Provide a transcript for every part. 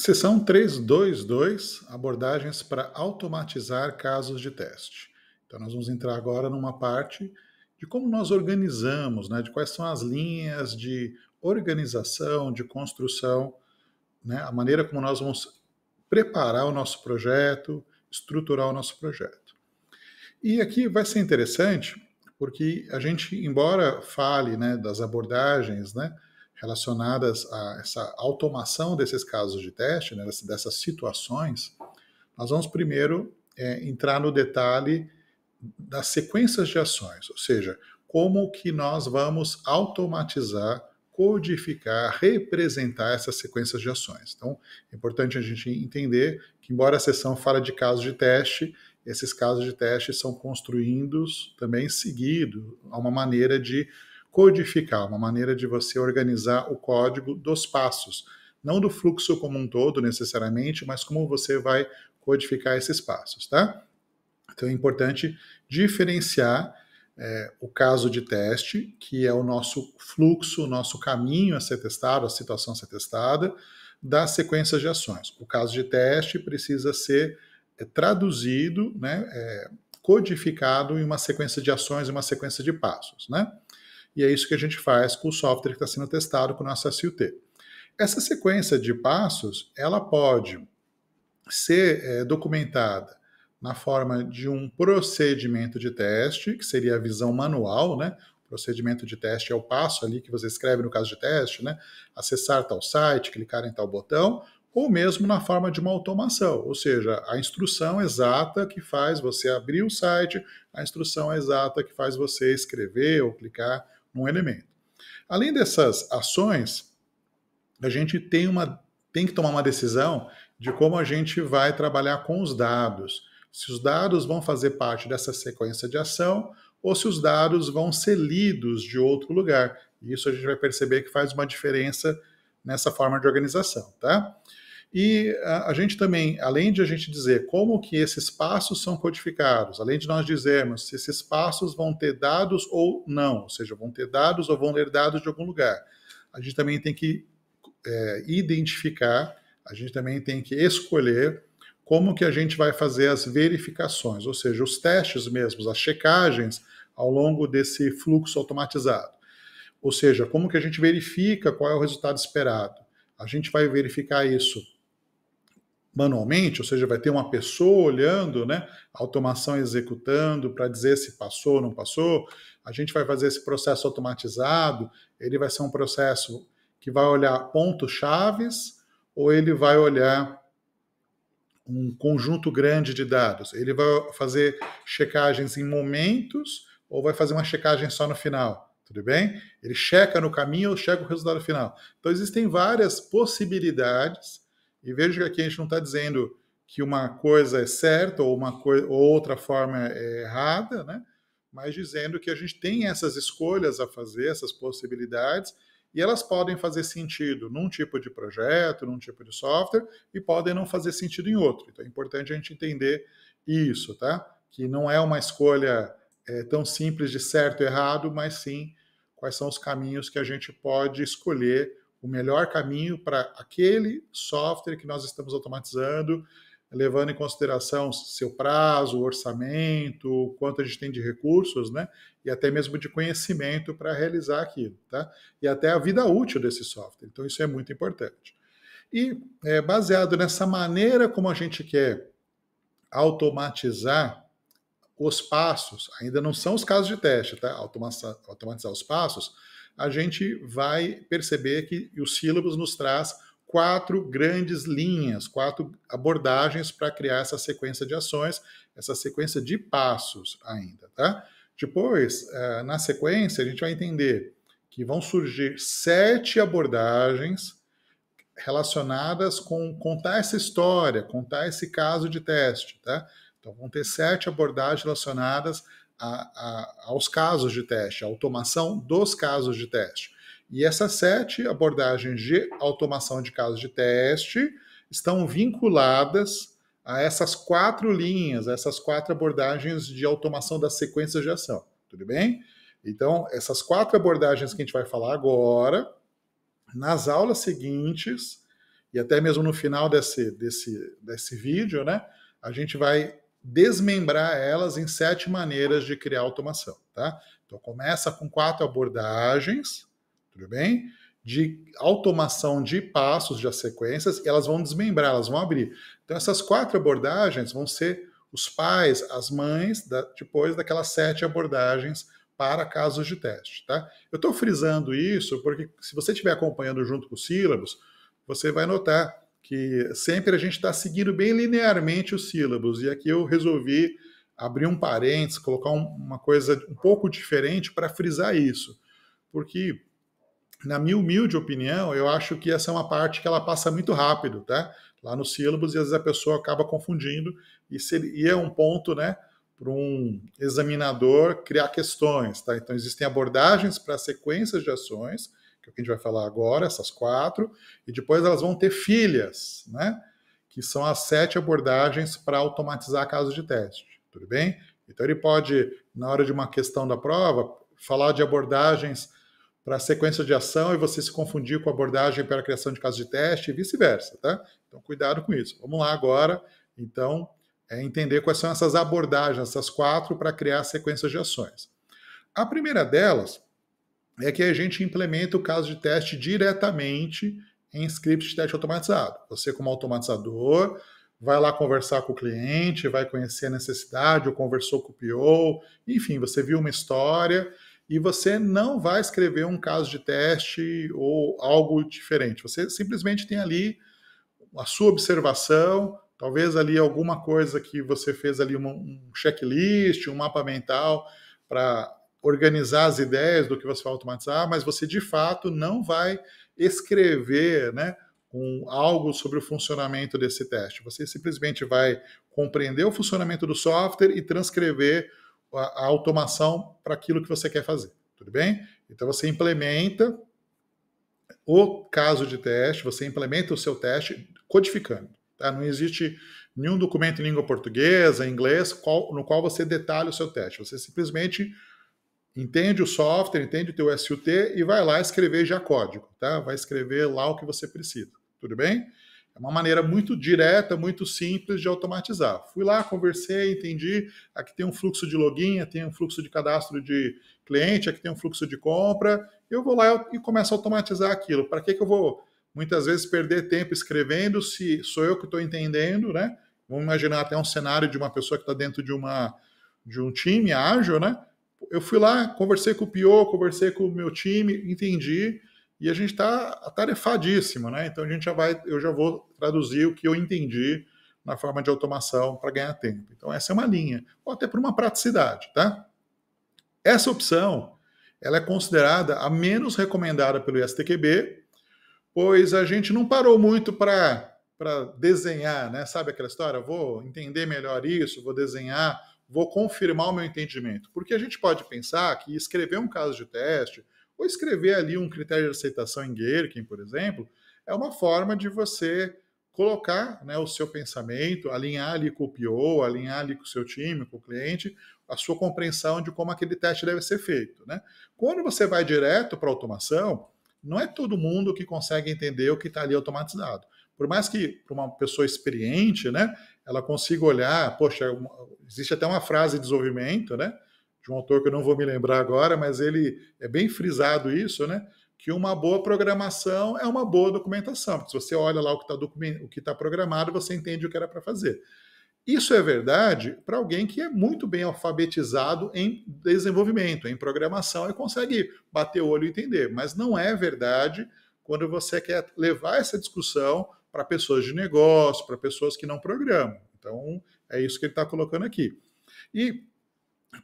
Seção 322, abordagens para automatizar casos de teste. Então, nós vamos entrar agora numa parte de como nós organizamos, né, de quais são as linhas de organização, de construção, né, a maneira como nós vamos preparar o nosso projeto, estruturar o nosso projeto. E aqui vai ser interessante, porque a gente, embora fale, né, das abordagens, né, relacionadas a essa automação desses casos de teste, né, dessas situações, nós vamos primeiro entrar no detalhe das sequências de ações, ou seja, como que nós vamos automatizar, codificar, representar essas sequências de ações. Então, é importante a gente entender que, embora a sessão fale de casos de teste, esses casos de teste são construídos também seguido a uma maneira de codificar, uma maneira de você organizar o código dos passos, não do fluxo como um todo necessariamente, mas como você vai codificar esses passos, tá? Então é importante diferenciar o caso de teste, que é o nosso fluxo, o nosso caminho a ser testado, a situação a ser testada, das sequências de ações. O caso de teste precisa ser traduzido, né, codificado em uma sequência de ações, uma sequência de passos, né? E é isso que a gente faz com o software que está sendo testado com o nosso SUT. Essa sequência de passos, ela pode ser documentada na forma de um procedimento de teste, que seria a visão manual, né? O procedimento de teste é o passo ali que você escreve no caso de teste, né? Acessar tal site, clicar em tal botão, ou mesmo na forma de uma automação, ou seja, a instrução exata que faz você abrir o site, a instrução exata que faz você escrever ou clicar num elemento. Além dessas ações, a gente tem que tomar uma decisão de como a gente vai trabalhar com os dados. Se os dados vão fazer parte dessa sequência de ação ou se os dados vão ser lidos de outro lugar. E isso a gente vai perceber que faz uma diferença nessa forma de organização, tá? E a gente também, além de a gente dizer como que esses passos são codificados, além de nós dizermos se esses passos vão ter dados ou não, ou seja, vão ter dados ou vão ler dados de algum lugar, a gente também tem que identificar, a gente também tem que escolher como que a gente vai fazer as verificações, ou seja, os testes mesmos, as checagens ao longo desse fluxo automatizado. Ou seja, como que a gente verifica qual é o resultado esperado. A gente vai verificar isso manualmente, ou seja, vai ter uma pessoa olhando, né, a automação executando para dizer se passou ou não passou. A gente vai fazer esse processo automatizado, ele vai ser um processo que vai olhar pontos chaves ou ele vai olhar um conjunto grande de dados? Ele vai fazer checagens em momentos ou vai fazer uma checagem só no final? Tudo bem? Ele checa no caminho ou checa o resultado final? Então existem várias possibilidades e veja que aqui a gente não está dizendo que uma coisa é certa ou ou outra forma é errada, né? Mas dizendo que a gente tem essas escolhas a fazer, essas possibilidades, e elas podem fazer sentido num tipo de projeto, num tipo de software, e podem não fazer sentido em outro. Então é importante a gente entender isso, tá? Que não é uma escolha tão simples de certo e errado, mas sim quais são os caminhos que a gente pode escolher, o melhor caminho para aquele software que nós estamos automatizando, levando em consideração seu prazo, o orçamento, quanto a gente tem de recursos, né? E até mesmo de conhecimento para realizar aquilo, tá? E até a vida útil desse software. Então isso é muito importante. E baseado nessa maneira como a gente quer automatizar os passos, ainda não são os casos de teste, tá? Automatizar os passos, a gente vai perceber que o sílabus nos traz 4 grandes linhas, 4 abordagens para criar essa sequência de ações, essa sequência de passos ainda, tá? Depois, na sequência, a gente vai entender que vão surgir 7 abordagens relacionadas com contar essa história, contar esse caso de teste, tá? Então vão ter 7 abordagens relacionadas aos casos de teste, a automação dos casos de teste. E essas 7 abordagens de automação de casos de teste estão vinculadas a essas 4 linhas, a essas 4 abordagens de automação das sequências de ação. Tudo bem? Então, essas 4 abordagens que a gente vai falar agora, nas aulas seguintes, e até mesmo no final desse vídeo, né, a gente vai desmembrar elas em 7 maneiras de criar automação, tá? Então começa com 4 abordagens, tudo bem? De automação de passos, de sequências, e elas vão desmembrar, elas vão abrir. Então essas 4 abordagens vão ser os pais, as mães, depois daquelas 7 abordagens para casos de teste, tá? Eu estou frisando isso porque se você estiver acompanhando junto com os sílabos, você vai notar que sempre a gente está seguindo bem linearmente os sílabos, e aqui eu resolvi abrir um parênteses, colocar uma coisa um pouco diferente para frisar isso, porque na minha humilde opinião, eu acho que essa é uma parte que ela passa muito rápido, tá? Lá nos sílabos, e às vezes a pessoa acaba confundindo, e é um ponto, né, para um examinador criar questões, tá? Então existem abordagens para sequências de ações, que é o que a gente vai falar agora, essas 4, e depois elas vão ter filhas, né? Que são as 7 abordagens para automatizar casos de teste, tudo bem? Então ele pode, na hora de uma questão da prova, falar de abordagens para sequência de ação e você se confundir com a abordagem para a criação de casos de teste e vice-versa, tá? Então cuidado com isso. Vamos lá agora, então, entender quais são essas abordagens, essas 4, para criar sequências de ações. A primeira delas é que a gente implementa o caso de teste diretamente em script de teste automatizado. Você, como automatizador, vai lá conversar com o cliente, vai conhecer a necessidade, ou conversou com o PO, enfim, você viu uma história e você não vai escrever um caso de teste ou algo diferente. Você simplesmente tem ali a sua observação, talvez ali alguma coisa que você fez ali, um checklist, um mapa mental para organizar as ideias do que você vai automatizar, mas você de fato não vai escrever, né, algo sobre o funcionamento desse teste. Você simplesmente vai compreender o funcionamento do software e transcrever a automação para aquilo que você quer fazer. Tudo bem? Então você implementa o caso de teste, você implementa o seu teste codificando. Tá? Não existe nenhum documento em língua portuguesa, em inglês, no qual você detalha o seu teste. Você simplesmente entende o software, entende o teu SUT e vai lá escrever já código, tá? Vai escrever lá o que você precisa, tudo bem? É uma maneira muito direta, muito simples de automatizar. Fui lá, conversei, entendi, aqui tem um fluxo de login, aqui tem um fluxo de cadastro de cliente, aqui tem um fluxo de compra, eu vou lá e começo a automatizar aquilo. Para que eu vou, muitas vezes, perder tempo escrevendo se sou eu que estou entendendo, né? Vamos imaginar até um cenário de uma pessoa que está dentro de um time ágil, né? Eu fui lá, conversei com o PO, conversei com o meu time, entendi, e a gente está atarefadíssimo, né? Então eu já vou traduzir o que eu entendi na forma de automação para ganhar tempo. Então essa é uma linha, ou até por uma praticidade, tá? Essa opção, ela é considerada a menos recomendada pelo ISTQB, pois a gente não parou muito para desenhar, né? Sabe aquela história? Vou entender melhor isso, vou desenhar, vou confirmar o meu entendimento. Porque a gente pode pensar que escrever um caso de teste, ou escrever ali um critério de aceitação em Gherkin, por exemplo, é uma forma de você colocar, né, o seu pensamento, alinhar ali com o PO, alinhar ali com o seu time, com o cliente, a sua compreensão de como aquele teste deve ser feito, né? Quando você vai direto para a automação, não é todo mundo que consegue entender o que está ali automatizado. Por mais que para uma pessoa experiente, né, ela consiga olhar, poxa, existe até uma frase de desenvolvimento, né, de um autor que eu não vou me lembrar agora, mas ele é bem frisado isso, né, que uma boa programação é uma boa documentação, porque se você olha lá o que está programado, você entende o que era para fazer. Isso é verdade para alguém que é muito bem alfabetizado em desenvolvimento, em programação, e consegue bater o olho e entender. Mas não é verdade quando você quer levar essa discussão para pessoas de negócio, para pessoas que não programam. Então, é isso que ele está colocando aqui. E,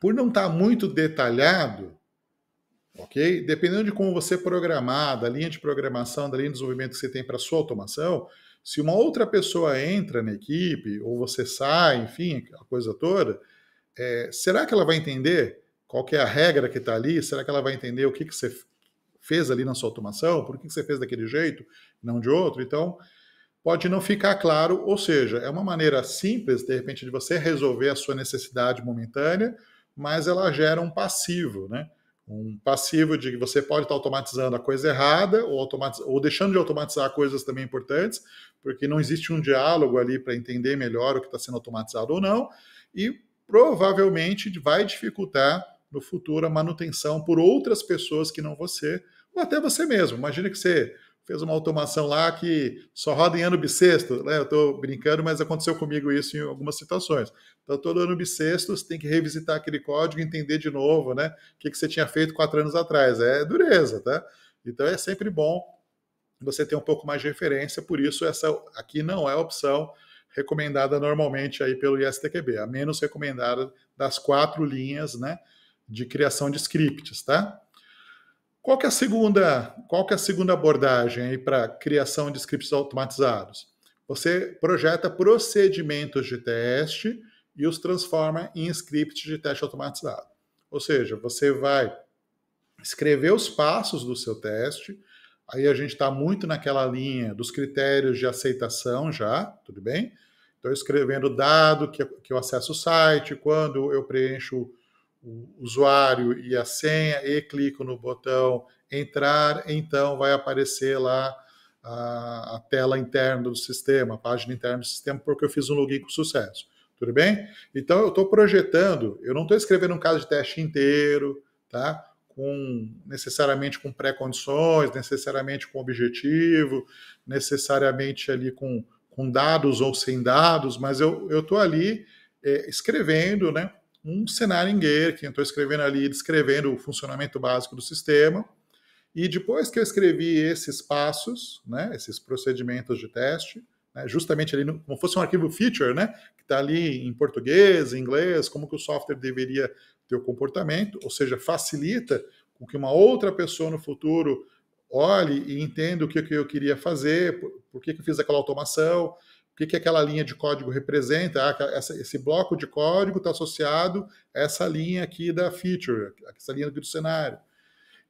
por não estar muito detalhado, ok? Dependendo de como você programar, da linha de programação, da linha de desenvolvimento que você tem para a sua automação, se uma outra pessoa entra na equipe, ou você sai, enfim, a coisa toda, será que ela vai entender qual que é a regra que está ali? Será que ela vai entender o que você fez ali na sua automação? Por que você fez daquele jeito, não de outro? Então, pode não ficar claro, ou seja, é uma maneira simples, de repente, de você resolver a sua necessidade momentânea, mas ela gera um passivo, né? um passivo de que você pode estar automatizando a coisa errada ou deixando de automatizar coisas também importantes, porque não existe um diálogo ali para entender melhor o que está sendo automatizado ou não, e provavelmente vai dificultar no futuro a manutenção por outras pessoas que não você, ou até você mesmo. Imagina que você fez uma automação lá que só roda em ano bissexto, né? Eu estou brincando, mas aconteceu comigo isso em algumas situações. Então, todo ano bissexto, você tem que revisitar aquele código e entender de novo, né? O que você tinha feito 4 anos atrás. É dureza, tá? Então, é sempre bom você ter um pouco mais de referência, por isso essa aqui não é a opção recomendada normalmente aí pelo ISTQB, a menos recomendada das 4 linhas, né, de criação de scripts, tá? Qual que é a segunda abordagem aí para criação de scripts automatizados? Você projeta procedimentos de teste e os transforma em scripts de teste automatizado. Ou seja, você vai escrever os passos do seu teste, aí a gente está muito naquela linha dos critérios de aceitação já, tudo bem? Estou escrevendo o dado que eu acesso o site, quando eu preencho o usuário e a senha e clico no botão entrar, então vai aparecer lá a tela interna do sistema, a página interna do sistema, porque eu fiz um login com sucesso. Tudo bem? Então eu estou projetando, eu não estou escrevendo um caso de teste inteiro, tá? Necessariamente com pré-condições, necessariamente com objetivo, necessariamente ali com dados ou sem dados, mas eu estou ali escrevendo, né, um cenário em Gherkin, estou escrevendo ali, descrevendo o funcionamento básico do sistema, e depois que eu escrevi esses passos, né, esses procedimentos de teste, né, justamente ali como fosse um arquivo feature, né, que está ali em português, em inglês, como que o software deveria ter o comportamento, ou seja, facilita com que uma outra pessoa no futuro olhe e entenda o que eu queria fazer, por que eu fiz aquela automação, o que aquela linha de código representa. Esse bloco de código está associado a essa linha aqui da feature, essa linha aqui do cenário.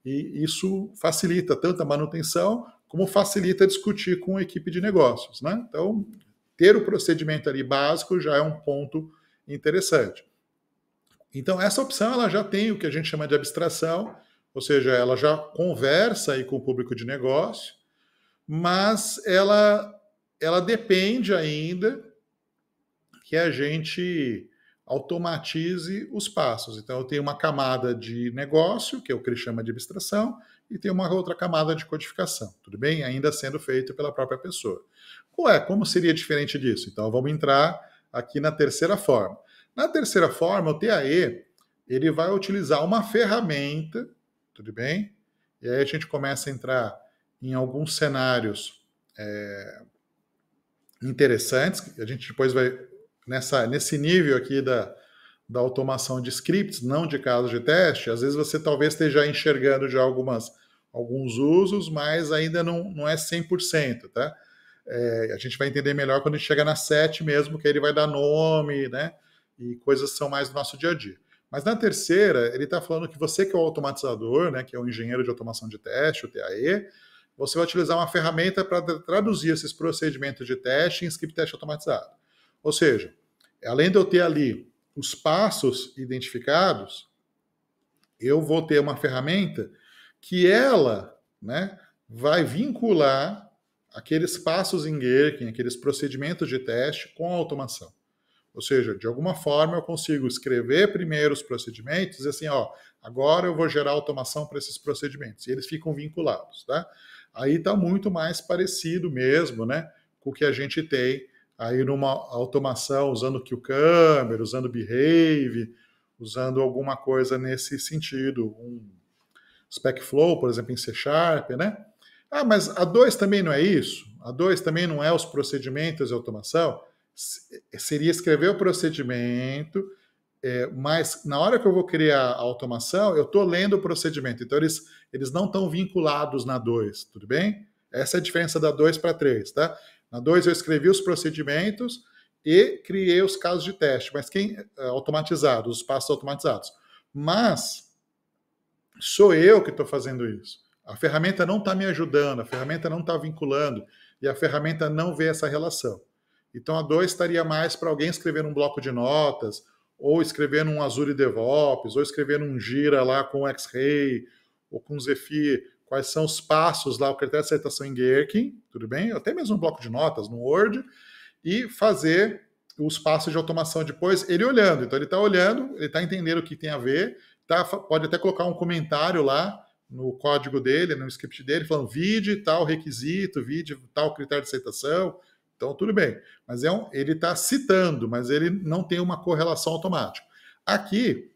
E isso facilita tanto a manutenção, como facilita discutir com a equipe de negócios, né? Então, ter o procedimento ali básico já é um ponto interessante. Então, essa opção ela já tem o que a gente chama de abstração, ou seja, ela já conversa aí com o público de negócio, mas ela depende ainda que a gente automatize os passos. Então, eu tenho uma camada de negócio, que é o que ele chama de abstração, e tem uma outra camada de codificação, tudo bem? Ainda sendo feito pela própria pessoa. Ué, como seria diferente disso? Então, vamos entrar aqui na terceira forma. Na terceira forma, o TAE, ele vai utilizar uma ferramenta, tudo bem? E aí a gente começa a entrar em alguns cenários interessantes, a gente depois vai nesse nível aqui da automação de scripts, não de casos de teste. Às vezes você talvez esteja enxergando já alguns usos, mas ainda não é 100%, tá? A gente vai entender melhor quando a gente chega na 7 mesmo, que aí ele vai dar nome, né? E coisas que são mais do nosso dia a dia. Mas na terceira, ele está falando que você que é o automatizador, né, que é o engenheiro de automação de teste, o TAE, você vai utilizar uma ferramenta para traduzir esses procedimentos de teste em script teste automatizado. Ou seja, além de eu ter ali os passos identificados, eu vou ter uma ferramenta que ela, né, vai vincular aqueles passos em Gherkin, aqueles procedimentos de teste com a automação. Ou seja, de alguma forma eu consigo escrever primeiro os procedimentos e dizer assim, ó, agora eu vou gerar automação para esses procedimentos. E eles ficam vinculados, tá? Aí está muito mais parecido mesmo, né, com o que a gente tem aí numa automação usando Cucumber, usando Behave, usando alguma coisa nesse sentido, um SpecFlow, por exemplo, em C Sharp, né? Ah, mas a 2 também não é isso? A 2 também não é os procedimentos de automação? Seria escrever o procedimento, mas na hora que eu vou criar a automação, eu estou lendo o procedimento. Então, eles não estão vinculados na 2, tudo bem? Essa é a diferença da 2 para 3, tá? Na 2 eu escrevi os procedimentos e criei os casos de teste, mas automatizados, os passos automatizados. Mas sou eu que estou fazendo isso. A ferramenta não está me ajudando, a ferramenta não está vinculando, e a ferramenta não vê essa relação. Então a 2 estaria mais para alguém escrever um bloco de notas, ou escrevendo um Azure DevOps, ou escrevendo um Jira lá com X-Ray, ou com Zephyr, quais são os passos lá, o critério de aceitação em Gherkin, tudo bem? Até mesmo um bloco de notas no Word, e fazer os passos de automação depois, ele olhando. Então ele está olhando, ele está entendendo o que tem a ver, pode até colocar um comentário lá no código dele, no script dele, falando vide tal requisito, vide tal critério de aceitação. Então, tudo bem. Mas ele está citando, mas ele não tem uma correlação automática. Aqui,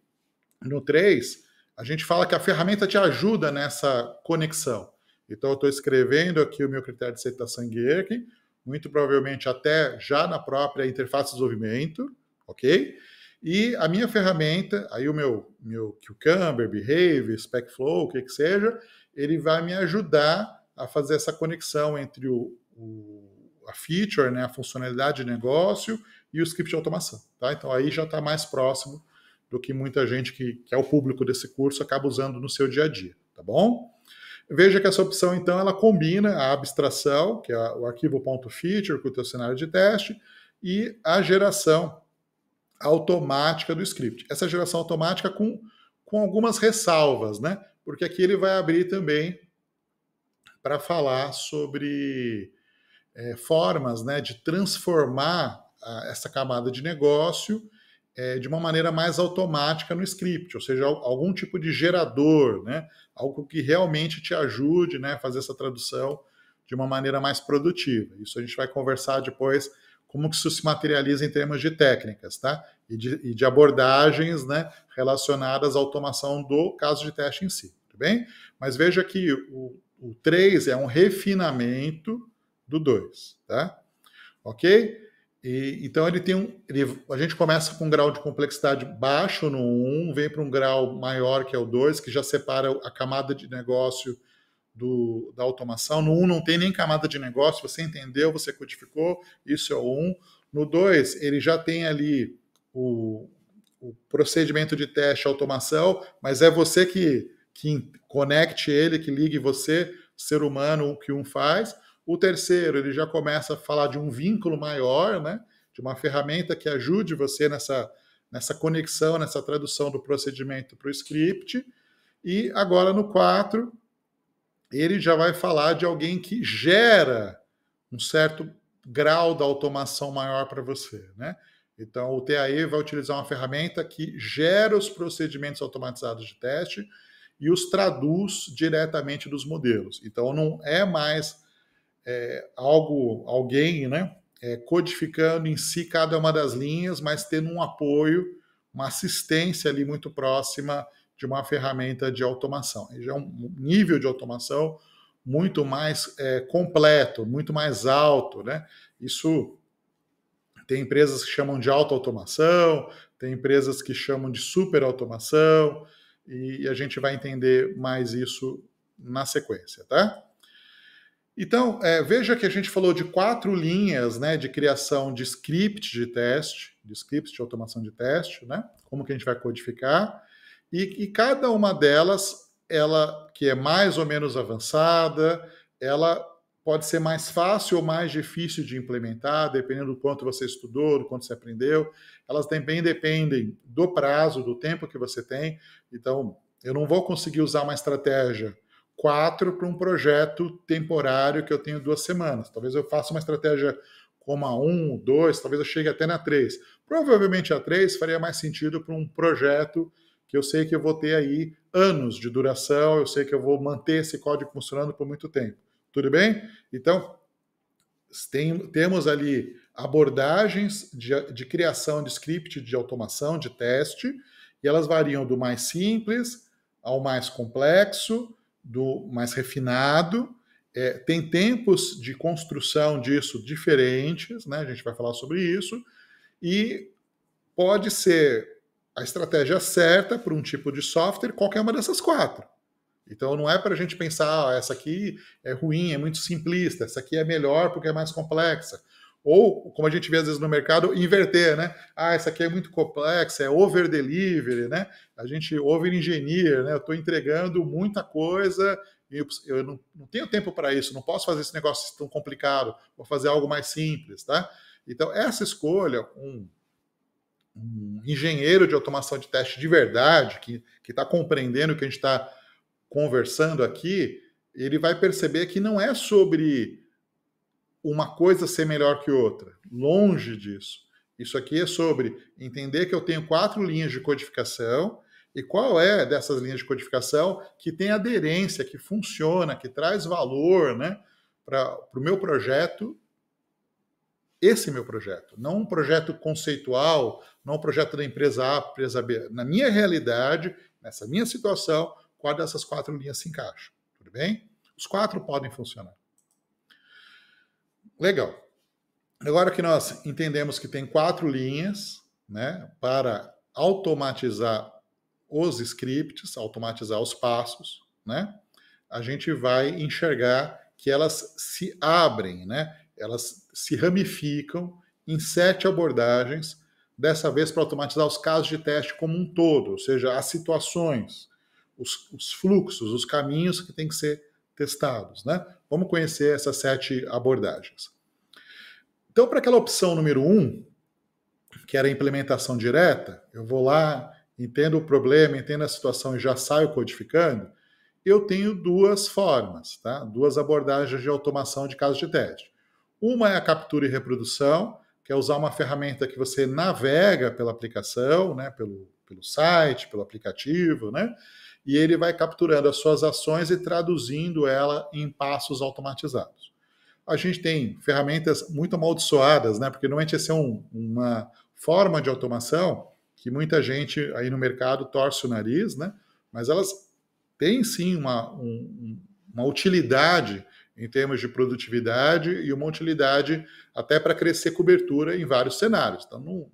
no 3, a gente fala que a ferramenta te ajuda nessa conexão. Então, eu estou escrevendo aqui o meu critério de aceitação em Gherkin, muito provavelmente até já na própria interface de desenvolvimento, ok? E a minha ferramenta, aí o meu Cucumber, Behave, SpecFlow, o que seja, ele vai me ajudar a fazer essa conexão entre a feature, né, a funcionalidade de negócio e o script de automação. Tá? Então aí já está mais próximo do que muita gente que é o público desse curso acaba usando no seu dia a dia, tá bom? Veja que essa opção, então, ela combina a abstração, que é o arquivo.feature com o teu cenário de teste, e a geração automática do script. Essa geração automática com algumas ressalvas, né? Porque aqui ele vai abrir também para falar sobre formas, né, de transformar essa camada de negócio de uma maneira mais automática no script, ou seja, algum tipo de gerador, né, algo que realmente te ajude, né, a fazer essa tradução de uma maneira mais produtiva. Isso a gente vai conversar depois como que isso se materializa em termos de técnicas, tá? E de abordagens, né, relacionadas à automação do caso de teste em si, tudo bem? Mas veja que o 3 é um refinamento do 2, tá? Ok? Então ele tem a gente começa com um grau de complexidade baixo no 1, vem para um grau maior que é o 2, que já separa a camada de negócio da automação. No 1 não tem nem camada de negócio, você entendeu, você codificou, isso é o 1. No 2, ele já tem ali o procedimento de teste automação, mas é você que conecte ele, que ligue você, ser humano, o que um faz. O terceiro, ele já começa a falar de um vínculo maior, né? De uma ferramenta que ajude você nessa conexão, nessa tradução do procedimento para o script. E agora no 4, ele já vai falar de alguém que gera um certo grau da automação maior para você, né? Então, o TAE vai utilizar uma ferramenta que gera os procedimentos automatizados de teste e os traduz diretamente dos modelos. Então, não é mais alguém, né, codificando em si cada uma das linhas, mas tendo um apoio, uma assistência ali muito próxima de uma ferramenta de automação. Já é um nível de automação muito mais completo, muito mais alto, né? Isso tem empresas que chamam de automação, tem empresas que chamam de superautomação, e a gente vai entender mais isso na sequência, tá? Então, veja que a gente falou de 4 linhas, né, de criação de script de teste, de scripts de automação de teste, né, como que a gente vai codificar, e cada uma delas, ela que é mais ou menos avançada, ela pode ser mais fácil ou mais difícil de implementar, dependendo do quanto você estudou, do quanto você aprendeu. Elas também dependem do prazo, do tempo que você tem. Então, eu não vou conseguir usar uma estratégia 4 para um projeto temporário que eu tenho 2 semanas. Talvez eu faça uma estratégia como a 1, 2, talvez eu chegue até na 3. Provavelmente a 3 faria mais sentido para um projeto que eu sei que eu vou ter aí anos de duração, eu sei que eu vou manter esse código funcionando por muito tempo. Tudo bem? Então, temos ali abordagens de criação de script, de automação, de teste, e elas variam do mais simples ao mais complexo, do mais refinado. Tem tempos de construção disso diferentes, né? A gente vai falar sobre isso, e pode ser a estratégia certa para um tipo de software, qualquer uma dessas 4. Então não é para a gente pensar, essa aqui é ruim, é muito simplista, essa aqui é melhor porque é mais complexa. Ou, como a gente vê às vezes no mercado, inverter, né? Essa aqui é muito complexa, é over delivery, né? A gente over engineer, né? Eu estou entregando muita coisa e eu não tenho tempo para isso, não posso fazer esse negócio tão complicado, vou fazer algo mais simples, tá? Então, essa escolha, um engenheiro de automação de teste de verdade, que está compreendendo o que a gente está conversando aqui, ele vai perceber que não é sobre uma coisa ser melhor que outra. Longe disso. Isso aqui é sobre entender que eu tenho 4 linhas de codificação e qual é dessas linhas de codificação que tem aderência, que funciona, que traz valor, né, para o meu projeto, esse meu projeto. Não um projeto conceitual, não um projeto da empresa A, empresa B. Na minha realidade, nessa minha situação, qual dessas 4 linhas se encaixa? Tudo bem? Os 4 podem funcionar. Legal. Agora que nós entendemos que tem 4 linhas, né, para automatizar os scripts, automatizar os passos, né, a gente vai enxergar que elas se abrem, né, elas se ramificam em 7 abordagens, dessa vez para automatizar os casos de teste como um todo, ou seja, as situações, os fluxos, os caminhos que têm que ser testados, né? Vamos conhecer essas 7 abordagens. Então, para aquela opção número 1, que era a implementação direta, eu vou lá, entendo o problema, entendo a situação e já saio codificando, eu tenho 2 formas, tá? 2 abordagens de automação de casos de teste. Uma é a captura e reprodução, que é usar uma ferramenta que você navega pela aplicação, né? pelo site, pelo aplicativo, né? E ele vai capturando as suas ações e traduzindo ela em passos automatizados. A gente tem ferramentas muito amaldiçoadas, né? Porque normalmente essa é uma forma de automação que muita gente aí no mercado torce o nariz, né? Mas elas têm sim uma utilidade em termos de produtividade e uma utilidade até para crescer cobertura em vários cenários. Então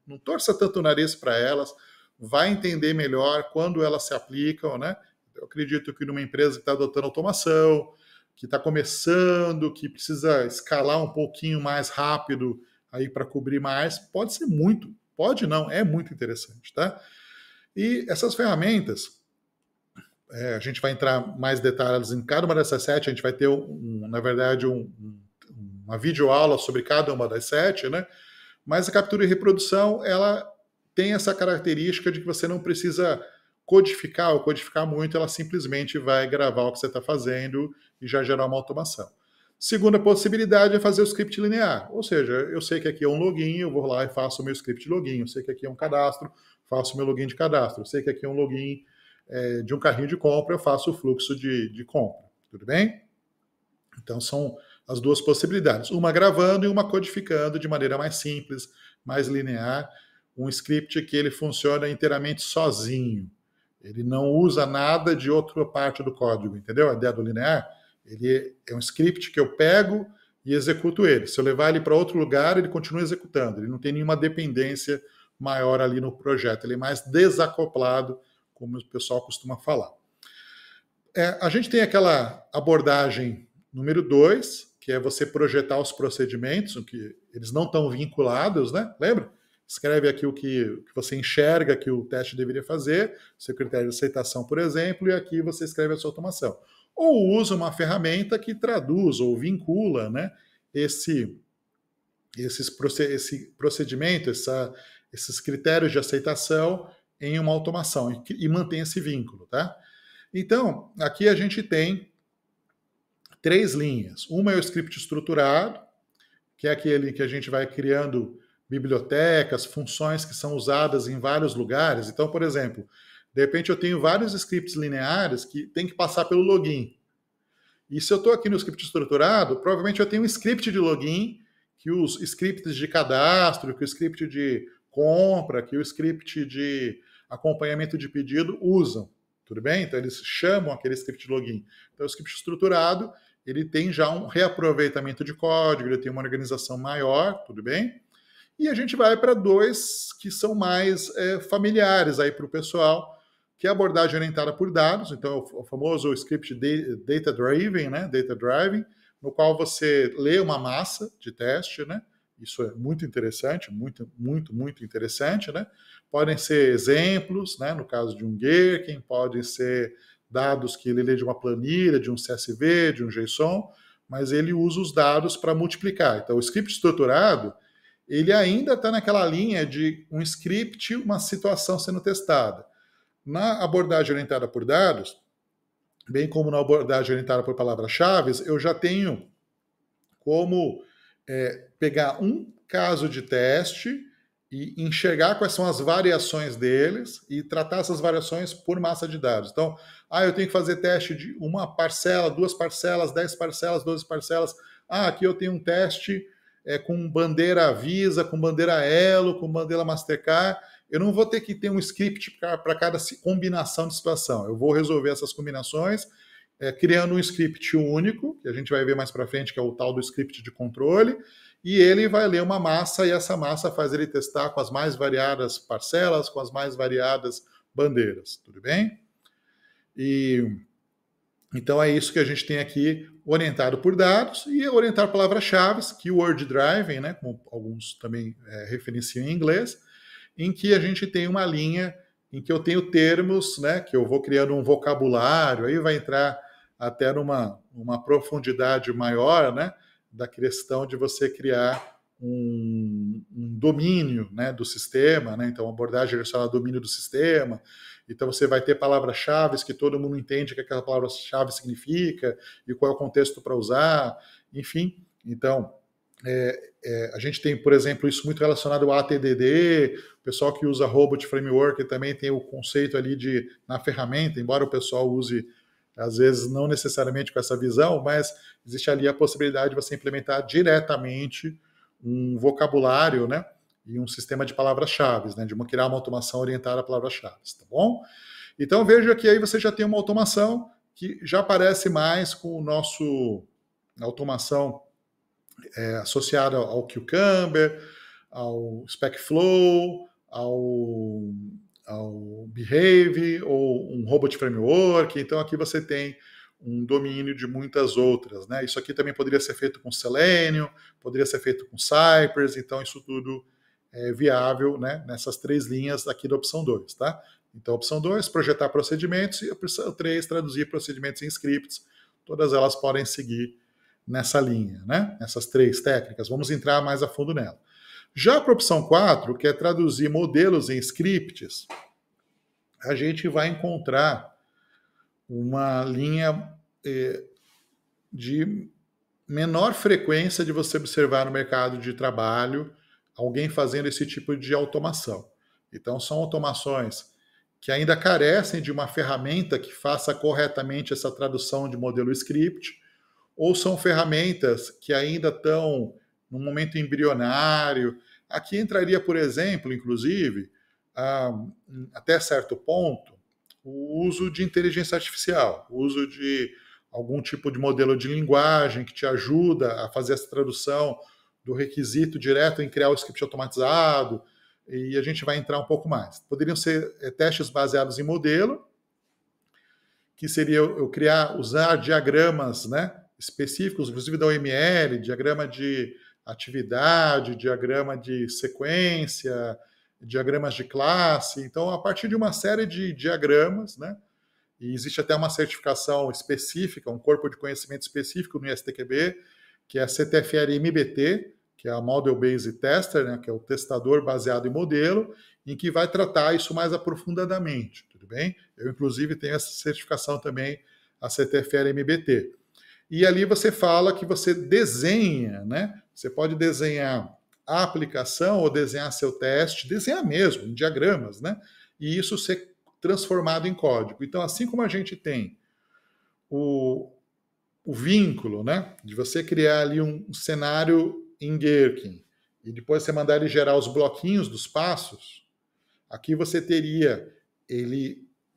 não torça tanto o nariz para elas, vai entender melhor quando elas se aplicam, né? Eu acredito que numa empresa que está adotando automação, que está começando, que precisa escalar um pouquinho mais rápido aí para cobrir mais, pode ser muito, pode não, é muito interessante, tá? E essas ferramentas, a gente vai entrar mais detalhes em cada uma dessas 7, a gente vai ter, na verdade, uma videoaula sobre cada uma das 7, né? Mas a captura e reprodução, ela tem essa característica de que você não precisa codificar ou codificar muito, ela simplesmente vai gravar o que você está fazendo e já gerar uma automação. Segunda possibilidade é fazer o script linear, ou seja, eu sei que aqui é um login, eu vou lá e faço o meu script de login, eu sei que aqui é um cadastro, faço o meu login de cadastro, eu sei que aqui é um login de um carrinho de compra, eu faço o fluxo de compra, tudo bem? Então são as 2 possibilidades, uma gravando e uma codificando de maneira mais simples, mais linear, um script que ele funciona inteiramente sozinho. Ele não usa nada de outra parte do código, entendeu? A ideia do linear, ele é um script que eu pego e executo ele. Se eu levar ele para outro lugar, ele continua executando. Ele não tem nenhuma dependência maior ali no projeto. Ele é mais desacoplado, como o pessoal costuma falar. A gente tem aquela abordagem número 2, que é você projetar os procedimentos, que eles não estão vinculados, né? Lembra? Escreve aqui o que você enxerga que o teste deveria fazer, seu critério de aceitação, por exemplo, e aqui você escreve a sua automação. Ou usa uma ferramenta que traduz ou vincula, né, esse procedimento, esses critérios de aceitação em uma automação e mantém esse vínculo, tá? Então, aqui a gente tem 3 linhas. Uma é o script estruturado, que é aquele que a gente vai criando bibliotecas, funções que são usadas em vários lugares. Então, por exemplo, de repente eu tenho vários scripts lineares que tem que passar pelo login. E se eu estou aqui no script estruturado, provavelmente eu tenho um script de login que os scripts de cadastro, que o script de compra, que o script de acompanhamento de pedido usam. Tudo bem? Então eles chamam aquele script de login. Então o script estruturado, ele tem já um reaproveitamento de código, ele tem uma organização maior, tudo bem? E a gente vai para 2 que são mais familiares aí para o pessoal, que é a abordagem orientada por dados, então o famoso script data driven, né? Data driving, no qual você lê uma massa de teste, né? Isso é muito interessante, muito interessante, né? Podem ser exemplos, né? No caso de um Gherkin, podem ser dados que ele lê de uma planilha, de um CSV, de um JSON, mas ele usa os dados para multiplicar. Então, o script estruturado, ele ainda está naquela linha de um script, uma situação sendo testada. Na abordagem orientada por dados, bem como na abordagem orientada por palavras-chave, eu já tenho como pegar um caso de teste e enxergar quais são as variações deles e tratar essas variações por massa de dados. Então, eu tenho que fazer teste de uma parcela, 2 parcelas, 10 parcelas, 12 parcelas. Aqui eu tenho um teste com bandeira Visa, com bandeira Elo, com bandeira Mastercard. Eu não vou ter que ter um script para cada combinação de situação. Eu vou resolver essas combinações criando um script único, que a gente vai ver mais para frente, que é o tal do script de controle, e ele vai ler uma massa, e essa massa faz ele testar com as mais variadas parcelas, com as mais variadas bandeiras. Tudo bem? Então é isso que a gente tem aqui, orientado por dados e orientar palavras-chave, keyword driving, né, como alguns também referenciam em inglês, em que a gente tem uma linha em que eu tenho termos, né, que eu vou criando um vocabulário, aí vai entrar até numa profundidade maior, né, da questão de você criar um domínio, né, do sistema, né, então abordagem direcionada ao domínio do sistema. Então você vai ter palavras-chave que todo mundo entende o que aquela palavra-chave significa e qual é o contexto para usar, enfim. Então, a gente tem, por exemplo, isso muito relacionado ao ATDD, o pessoal que usa Robot Framework também tem o conceito ali na ferramenta, embora o pessoal use, às vezes, não necessariamente com essa visão, mas existe ali a possibilidade de você implementar diretamente um vocabulário, né, e um sistema de palavras-chave, né, de criar uma automação orientada a palavras-chave, tá bom? Então, veja que aí você já tem uma automação que já parece mais com o nosso automação associada ao Cucumber, ao SpecFlow, ao Behave, ou um Robot Framework. Então, aqui você tem um domínio de muitas outras, né? Isso aqui também poderia ser feito com Selenium, poderia ser feito com Cypress, então isso tudo é viável, né, nessas 3 linhas aqui da opção 2, tá? Então, a opção 2, projetar procedimentos, e a opção 3, traduzir procedimentos em scripts. Todas elas podem seguir nessa linha, né? Essas 3 técnicas. Vamos entrar mais a fundo nela. Já para a opção 4, que é traduzir modelos em scripts, a gente vai encontrar uma linha de menor frequência de você observar no mercado de trabalho alguém fazendo esse tipo de automação. Então, são automações que ainda carecem de uma ferramenta que faça corretamente essa tradução de modelo script, ou são ferramentas que ainda estão num momento embrionário. Aqui entraria, por exemplo, inclusive, até certo ponto, o uso de inteligência artificial, o uso de algum tipo de modelo de linguagem que te ajuda a fazer essa tradução do requisito direto em criar o script automatizado, e a gente vai entrar um pouco mais. Poderiam ser testes baseados em modelo, que seria eu usar diagramas, né, específicos, inclusive da OML, diagrama de atividade, diagrama de sequência, diagramas de classe. Então, a partir de uma série de diagramas, né, e existe até uma certificação específica, um corpo de conhecimento específico no ISTQB, que é a CTFR-MBT, que é a Model Based Tester, né, que é o testador baseado em modelo, em que vai tratar isso mais aprofundadamente, tudo bem? Eu, inclusive, tenho essa certificação também, a CTFR-MBT. E ali você fala que você desenha, né? Você pode desenhar a aplicação ou desenhar seu teste, desenhar mesmo, em diagramas, né? E isso ser transformado em código. Então, assim como a gente tem o vínculo, né, de você criar ali um cenário em Gherkin e depois você mandar ele gerar os bloquinhos dos passos, aqui você teria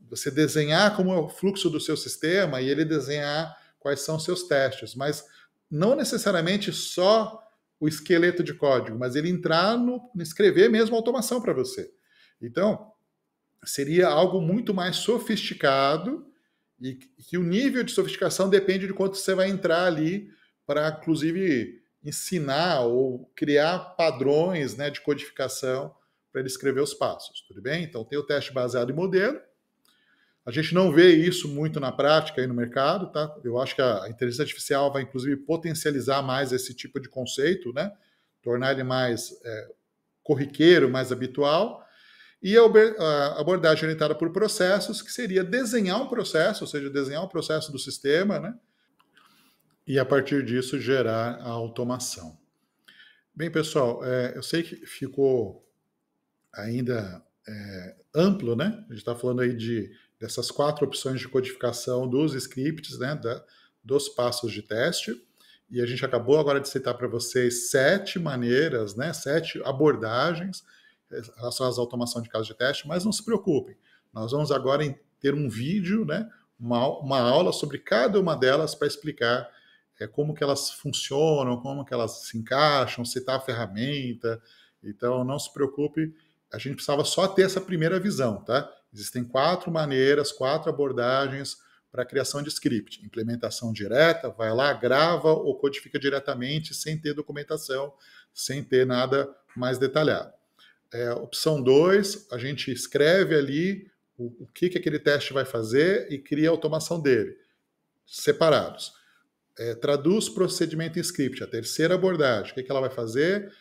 você desenhar como é o fluxo do seu sistema e ele desenhar quais são os seus testes, mas não necessariamente só o esqueleto de código, mas ele entrar no escrever mesmo a automação para você. Então, seria algo muito mais sofisticado e que o nível de sofisticação depende de quanto você vai entrar ali para, inclusive, ensinar ou criar padrões, né, de codificação para ele escrever os passos, tudo bem? Então, tem o teste baseado em modelo. A gente não vê isso muito na prática aí no mercado, tá? Eu acho que a inteligência artificial vai, inclusive, potencializar mais esse tipo de conceito, né? tornar ele mais corriqueiro, mais habitual. E a abordagem orientada por processos, que seria desenhar um processo, ou seja, desenhar um processo do sistema, né? E a partir disso gerar a automação. Bem, pessoal, eu sei que ficou ainda amplo, né? A gente está falando aí dessas 4 opções de codificação dos scripts, né? Dos passos de teste. E a gente acabou agora de citar para vocês 7 maneiras, né? 7 abordagens relacionadas à automação de casos de teste, mas não se preocupem. Nós vamos agora ter um vídeo, né? Uma aula sobre cada uma delas para explicar como que elas funcionam, como que elas se encaixam, citar a ferramenta. Então, não se preocupe, a gente precisava só ter essa primeira visão, tá? Existem 4 maneiras, 4 abordagens para a criação de script. Implementação direta, vai lá, grava ou codifica diretamente, sem ter documentação, sem ter nada mais detalhado. Opção 2, a gente escreve ali o que aquele teste vai fazer e cria a automação dele, separados. Traduz procedimento em script, a terceira abordagem. O que ela vai fazer?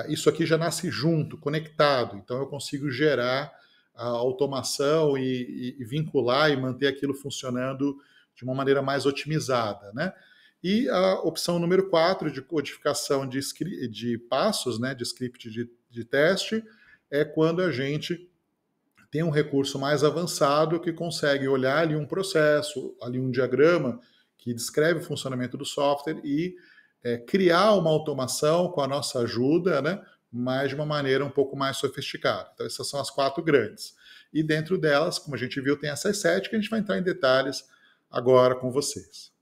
Isso aqui já nasce junto, conectado. Então eu consigo gerar a automação e vincular e manter aquilo funcionando de uma maneira mais otimizada, né? E a opção número 4, de codificação de passos, né, de script de teste, é quando a gente tem um recurso mais avançado que consegue olhar ali um processo, ali um diagrama, que descreve o funcionamento do software e criar uma automação com a nossa ajuda, né, mas de uma maneira um pouco mais sofisticada. Então, essas são as 4 grandes. E dentro delas, como a gente viu, tem essas 7 que a gente vai entrar em detalhes agora com vocês.